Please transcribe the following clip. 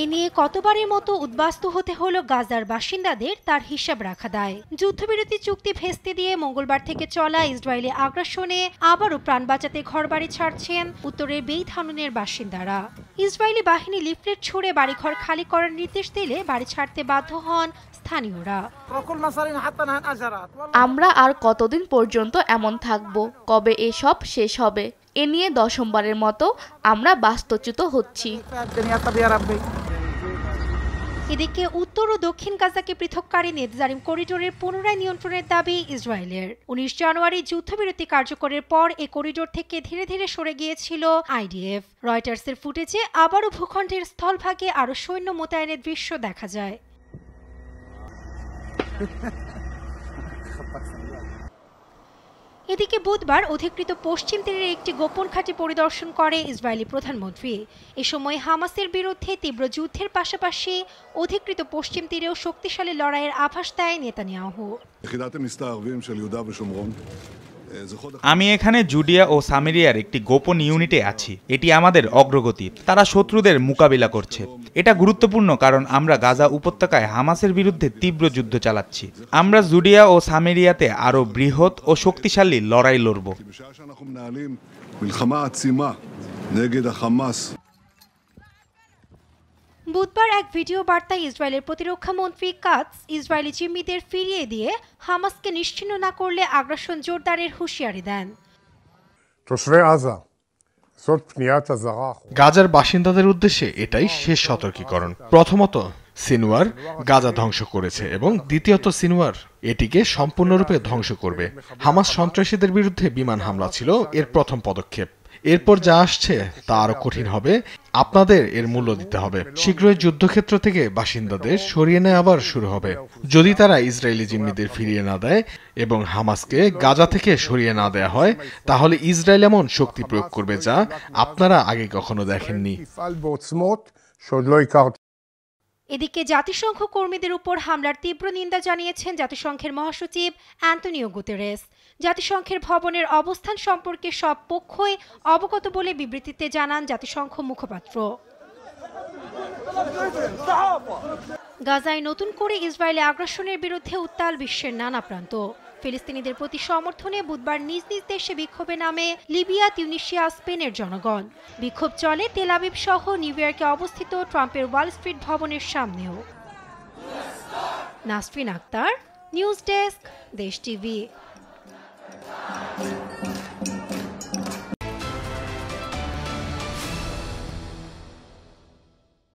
এ নিয়ে কতবারের মতো উদ্বাস্তু হতে হলো গাজার বাসিন্দাদের তার হিসাব রাখা দায়। যুদ্ধবিরতি চুক্তি ভেস্তে দিয়ে মঙ্গলবার থেকে চলা ইসরায়েলি আগ্রাসনে আবারও প্রাণ বাঁচাতে ঘরবাড়ি ছাড়ছেন উত্তরের বেইত হানুনের বাসিন্দারা। ইসরায়েলি বাহিনী লিফলেট ছুড়ে বাড়িঘর খালি করার নির্দেশ দিলে বাড়ি ছাড়তে বাধ্য হন স্থানীয়রা। আমরা আর কতদিন পর্যন্ত এমন থাকব? কবে এসব শেষ হবে? এ নিয়ে দশমবারের মতো আমরা বাস্তুচ্যুত হচ্ছি। এদিকে উত্তর ও দক্ষিণ গাজাকে পৃথককারী নেতজারিম করিডোরের পুনরায় নিয়ন্ত্রণের দাবি ইসরায়েলের। 19 জানুয়ারি যুদ্ধবিরতি কার্যকরের পর এ করিডোর থেকে ধীরে ধীরে সরে গিয়েছিল আইডিএফ। রয়টার্সের ফুটেজে আবারও ভূখণ্ডের স্থলভাগে আরও সৈন্য মোতায়েনের দৃশ্য দেখা যায়। এদিকে বুধবার অধিকৃত পশ্চিম তীরের একটি গোপন ঘাঁটি পরিদর্শন করে ইসরায়েলি প্রধানমন্ত্রী। এ সময় হামাসের বিরুদ্ধে তীব্র যুদ্ধের পাশাপাশি অধিকৃত পশ্চিম তীরেও শক্তিশালী লড়াইয়ের আভাস দেয় নেতানিয়াহু। আমি এখানে জুডিয়া ও সামেরিয়ার একটি গোপন ইউনিটে আছি। এটি আমাদের অগ্রগতি। তারা শত্রুদের মোকাবিলা করছে। এটা গুরুত্বপূর্ণ কারণ আমরা গাজা উপত্যকায় হামাসের বিরুদ্ধে তীব্র যুদ্ধ চালাচ্ছি। আমরা জুডিয়া ও সামেরিয়াতে আরও বৃহৎ ও শক্তিশালী লড়াই লড়ব। বুধবার এক ভিডিও বার্তায় ইসরায়েলের প্রতিরক্ষা মন্ত্রী কাটস ইসরায়েলি জিম্মিদের ফিরিয়ে দিয়ে হামাসকে নিশ্চিহ্ন না করলে আগ্রাসন জোরদারের হুঁশিয়ারি দেন। গাজার বাসিন্দাদের উদ্দেশ্যে এটাই শেষ সতর্কীকরণ। প্রথমত, সিনওয়ার গাজা ধ্বংস করেছে এবং দ্বিতীয়ত সিনওয়ার এটিকে সম্পূর্ণরূপে ধ্বংস করবে। হামাস সন্ত্রাসীদের বিরুদ্ধে বিমান হামলা ছিল এর প্রথম পদক্ষেপ। এরপর যা আসছে তা আরো কঠিন হবে। আপনাদের এর মূল্য দিতে হবে। শীঘ্রই যুদ্ধক্ষেত্র থেকে বাসিন্দাদের সরিয়ে নেওয়া আবার শুরু হবে। যদি তারা ইসরায়েলি জিম্মিদের ফিরিয়ে না দেয় এবং হামাসকে গাজা থেকে সরিয়ে না দেয়া হয়, তাহলে ইসরায়েল এমন শক্তি প্রয়োগ করবে যা আপনারা আগে কখনো দেখেননি। এদিকে জাতিসংঘ কর্মীদের উপর হামলার তীব্র নিন্দা জানিয়েছেন জাতিসংঘের মহাসচিব অ্যান্টনিও গুতেরেস। জাতিসংঘের ভবনের অবস্থান সম্পর্কে সব পক্ষই অবগত বলে বিবৃতিতে জানান জাতিসংঘ মুখপাত্র। গাজায় নতুন করে ইসরায়েলি আগ্রাসনের বিরুদ্ধে উত্তাল বিশ্বের নানা প্রান্ত। ফিলিস্তিনিদের প্রতি সমর্থনে বুধবার নিজ নিজ দেশে বিক্ষোভে নামে লিবিয়া, তিউনিসিয়া, স্পেনের জনগণ। বিক্ষোভ চলে তেল আবিব সহ নিউ ইয়র্কে অবস্থিত ট্রাম্পের ওয়াল স্ট্রিট ভবনের সামনেও। নাসরিন আক্তার, নিউজ ডেস্ক, দেশ টিভি।